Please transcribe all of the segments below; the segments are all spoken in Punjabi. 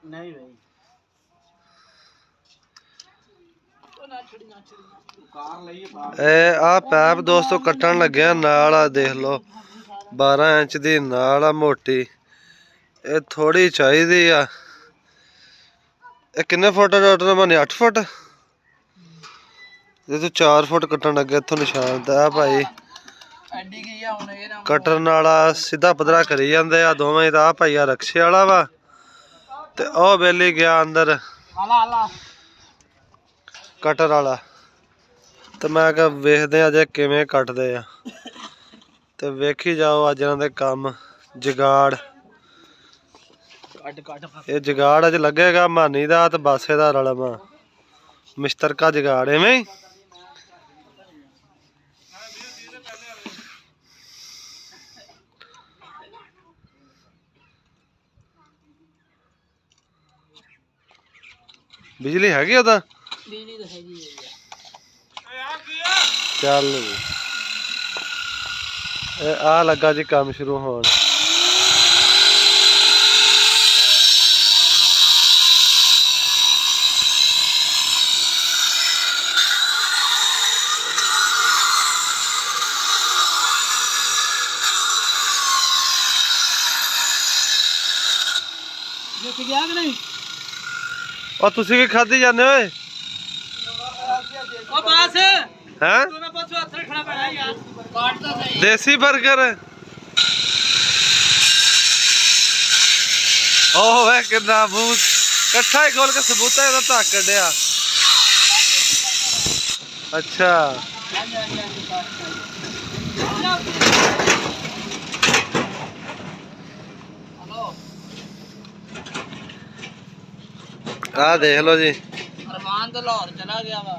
नहीं भाई ਇਹ ਆ ਪੈਪ ਦੋਸਤੋ ਕੱਟਣ ਲੱਗਿਆ ਨਾਲ ਆ ਦੇਖ ਲਓ 12 ਇੰਚ ਦੀ ਨਾਲ ਆ ਮੋਟੀ ਇਹ ਥੋੜੀ ਚਾਹੀਦੀ ਆ ਇਹ ਕਿੰਨੇ ਫੁੱਟ ਡਾਕਟਰ ਬਣੇ 8 ਫੁੱਟ ਇਹ ਤੋਂ 4 ਫੁੱਟ ਕੱਟਣ ਲੱਗੇ ਇੱਥੋਂ ਨਿਸ਼ਾਨ ਤਾਂ ਆ ਭਾਈ ਕਟਣ ਵਾਲਾ ਸਿੱਧਾ ਪੱਧਰਾ ਕਰੀ ਜਾਂਦੇ ਆ ਦੋਵੇਂ ਤਾਂ ਆ ਭਾਈ ਆ ਰਕਸ਼ੇ ਵਾਲਾ ਵਾ ਤੇ ਉਹ ਬੇਲੀ ਗਿਆ ਅੰਦਰ ਕਟਰ ਵਾਲਾ ਤੇ ਮੈਂ ਕਿਹਾ ਵੇਖਦੇ ਆ ਜੇ ਕਿਵੇਂ ਕੱਟਦੇ ਆ ਤੇ ਵੇਖੀ ਜਾਓ ਅੱਜ ਇਹਨਾਂ ਦੇ ਕੰਮ ਜਗਾੜ ਇਹ ਜਗਾੜ ਅੱਜ ਲੱਗੇਗਾ ਮਾਨੀ ਦਾ ਤੇ ਬਾਸੇ ਦਾ ਰਲਮਾ ਮਿਸ਼ਤਰਕਾ ਜਗਾੜ ਐਵੇਂ ਹੀ ਬਿਜਲੀ ਹੈਗੀ ਉਹਦਾ बिजली तो हैगी है ਚੱਲ ਇਹ ਆ ਲੱਗਾ ਜੀ ਕੰਮ ਸ਼ੁਰੂ ਹੋਣ देख गया कि नहीं ਉਹ ਤੁਸੀਂ ਕੀ ਖਾਧੀ ਜਾਂਦੇ ਓਏ ओ बस हैं तूने बस हथ रखना पैना यार काट तो सही देसी बर्गर ओह वे कितना बूत इकट्ठा ही खोल के सबूता ਇਹਦਾ ਧੱਕ ਕੱਢਿਆ ਅੱਛਾ ਆ ਦੇਖ ਲਓ ਜੀ अरमान तो लाहौर चला गया वा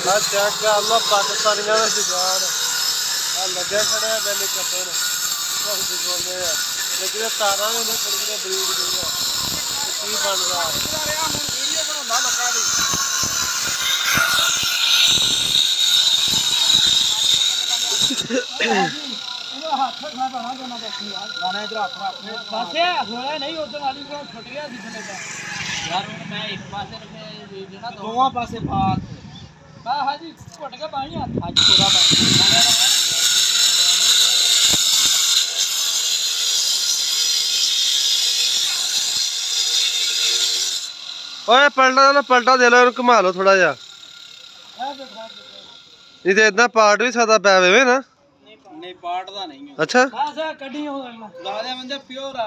ਆ ਚੈੱਕ ਕਰ ਲਓ ਪਾਕਿਸਤਾਨੀਆਂ ਦਾ ਜੁਗਾੜ ਆ ਲੱਗਿਆ ਖੜਿਆ ਬੈਲੀ ਕੱਟਣ ਬਹੁਤ ਦਿਖਾਉਂਦੇ ਆ ਲੇਕਿਨ ਤਾਰਾਂ ਨੇ ਨਾ ਕਿਹੜੇ ਬਰੀਡ ਗਈਆਂ ਕੀ ਬਣਦਾ ਹੁਣ ਵੀਡੀਓ ਬਣਾਉਂਦਾ ਲੋਕਾਂ ਦੀ ਇਹਨੂੰ ਹੱਥ ਰੱਖਣਾ ਪੈਣਾ ਦੋਨਾਂ ਪਾਸੇ ਯਾਰ ਗਾਣਾ ਇਧਰ ਹੱਥ ਰੱਖਣੇ ਪਾਸੇ ਹੋਇਆ ਨਹੀਂ ਉਧਰ ਵਾਲੀ ਕੋਲ ਛੁੱਟ ਗਿਆ ਸੀ ਥੱਲੇ ਦਾ ਯਾਰ ਹੁਣ ਮੈਂ ਇੱਕ ਪਾਸੇ ਰੱਖੇ ਜਿਹੜਾ ਦੋਵਾਂ ਪਾਸੇ ਪਾ ਬਾ ਹਾਜੀ ਘੁੱਟ ਕੇ ਪਾਣੀ ਹੱਥ ਅੱਜ ਪੂਰਾ ਪਾਣੀ ਓਏ ਪਲਟਾ ਦੇ ਲਓ ਇਹਨੂੰ ਘੁਮਾ ਲਓ ਥੋੜਾ ਜਿਹਾ ਨਹੀਂ ਤੇ ਇਦਾਂ ਪਾਰਟ ਵੀ ਸਕਦਾ ਪੈ ਵੇ ਨਾ नहीं पार्ट दा नहीं है अच्छा बस कड्डी हो दादे बंदे प्योर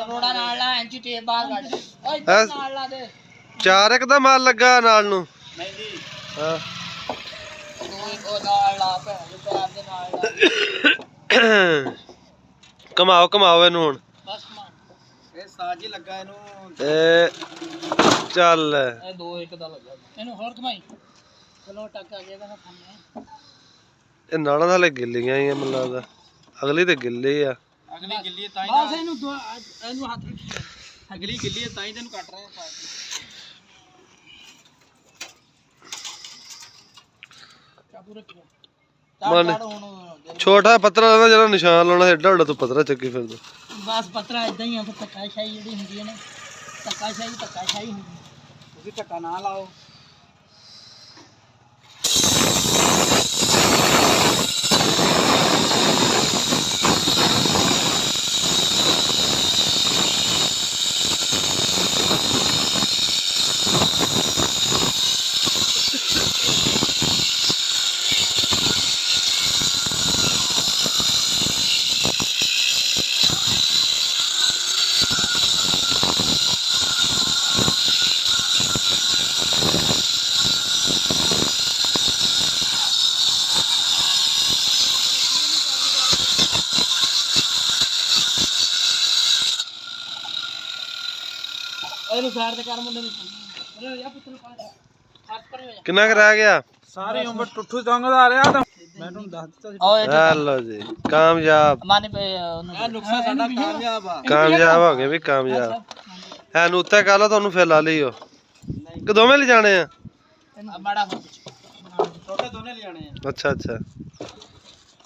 रोड़ा नाल ला इंची टेप बाहर काट ओए इधर नाल ला दे 4 एक दा माल लगा नाल नु नहीं जी हां ओ नाल ला पैर दे नाल ਘਮਾਓ ਇਹਨੂੰ ਹੁਣ बस ਇਹ ਸਾਜ ਹੀ ਲੱਗਾ ਇਹਨੂੰ ਤੇ ਚੱਲ ਇਹ 2 1 ਦਾ ਲੱਗਾ ਇਹਨੂੰ ਹੋਰ ਘਮਾਈ ਚਲੋ ਟੱਕ ਆ ਗਿਆ ਤਾਂ ਖਾਣਾ ਇਹ ਨਾਲਾਂ ਨਾਲੇ ਗਿੱਲੀਆਂ ਹੀ ਆ ਮੈਨੂੰ ਲੱਗਦਾ ਅਗਲੀ ਤੇ ਗਿੱਲੀ ਆ ਅਗਲੀ ਗਿੱਲੀ ਤਾਂ ਹੀ ਬਸ ਇਹਨੂੰ ਹੱਥ ਰੱਖੀ ਅਗਲੀ ਗਿੱਲੀ ਤਾਂ ਹੀ ਤੈਨੂੰ ਕੱਟ ਰਹੇ ਆ ਚਾਬੂ ਰੱਖਿਓ ਮਨ ਛੋਟਾ ਪੱਤਰਾ ਦਾ ਜਿਹੜਾ ਨਿਸ਼ਾਨ ਲਾਉਣਾ ਏਡਾ ਵੱਡਾ ਤੂੰ ਪੱਤਰਾ ਚੱਕੀ ਫਿਰਦਾ ਬਸ ਪੱਤਰਾ ਇਦਾਂ ਹੀ ਆ ਫਿਰ ਧੱਕਾ ਸ਼ਾਹੀ ਜਿਹੜੀ ਹੁੰਦੀ ਹੈ ਨਾ ਧੱਕਾ ਸ਼ਾਹੀ ਹੁੰਦੀ ਤੁਸੀਂ ਧੱਕਾ ਨਾ ਲਾਓ ਇਹਨੂੰ ਸਾਈਡ ਤੇ ਕਰ ਮੁੰਡੇ ਨੂੰ ਅਰੇ ਯਾ ਪੁੱਤਰ ਹੱਥ ਪਰ ਹੋ ਜਾ ਕਿੰਨਾ ਕੁ ਰਹਿ ਗਿਆ ਸਾਰੀ ਉਮਰ ਟੁੱਠੂ ਜੰਗਦਾ ਰਿਹਾ ਤਾਂ ਮੈਂ ਤੁਹਾਨੂੰ ਦੱਸ ਦਿੱਤਾ ਸੀ ਹੈਲੋ ਜੀ ਕਾਮਯਾਬ ਮਾਨੇ ਪੇ ਇਹ ਨੁਕਸਾ ਸਾਡਾ ਕਾਮਯਾਬ ਆ ਕਾਮਯਾਬ ਹੋ ਗਏ ਵੀ ਕਾਮਯਾਬ ਹੈ ਨੂੰ ਉੱਤੇ ਕਰ ਲਓ ਤੁਹਾਨੂੰ ਫਿਰ ਲਾ ਲਈਓ ਕਿ ਦੋਵੇਂ ਲੈ ਜਾਣੇ ਆ ਮਾੜਾ ਹੋ ਛੋਟੇ ਦੋਨੇ ਲਿਆਣੇ ਆ ਅੱਛਾ ਅੱਛਾ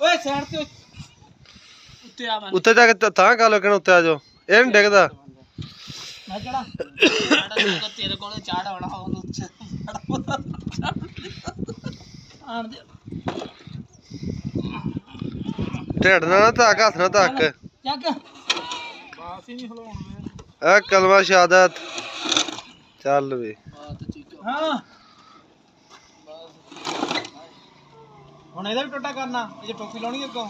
ਓਏ ਸਾਈਡ ਤੇ ਉੱਤੇ ਆ ਉੱਤੇ ਜਾ ਕੇ ਤਾਂ ਕਰ ਲੋ ਕਿ ਉੱਤੇ ਆ ਜਾਓ ਇਹ ਨਹੀਂ ਡਿੱਗਦਾ ਮੈਂ ਕਿਹੜਾ ਤੇਰੇ ਕੋਲ ਚਾੜ ਆਉਣਾ ਉਹਨੂੰ ਆਣ ਦੇ ਢਿੱਡ ਨਾਲ ਨਾ ਧੱਕ ਹੱਥ ਨਾਲ ਧੱਕ ਚੱਕ ਬਾਸ ਹੀ ਨਹੀਂ ਹਲਾਉਣ ਆ ਕਲਮਾ ਸ਼ਹਾਦਤ ਚੱਲ ਵੇ ਹਾਂ ਹੁਣ ਇਹਦਾ ਵੀ ਟੋਟਾ ਕਰਨਾ ਇਹ ਜੇ ਟੋਪੀ ਲਾਉਣੀ ਅੱਗੋਂ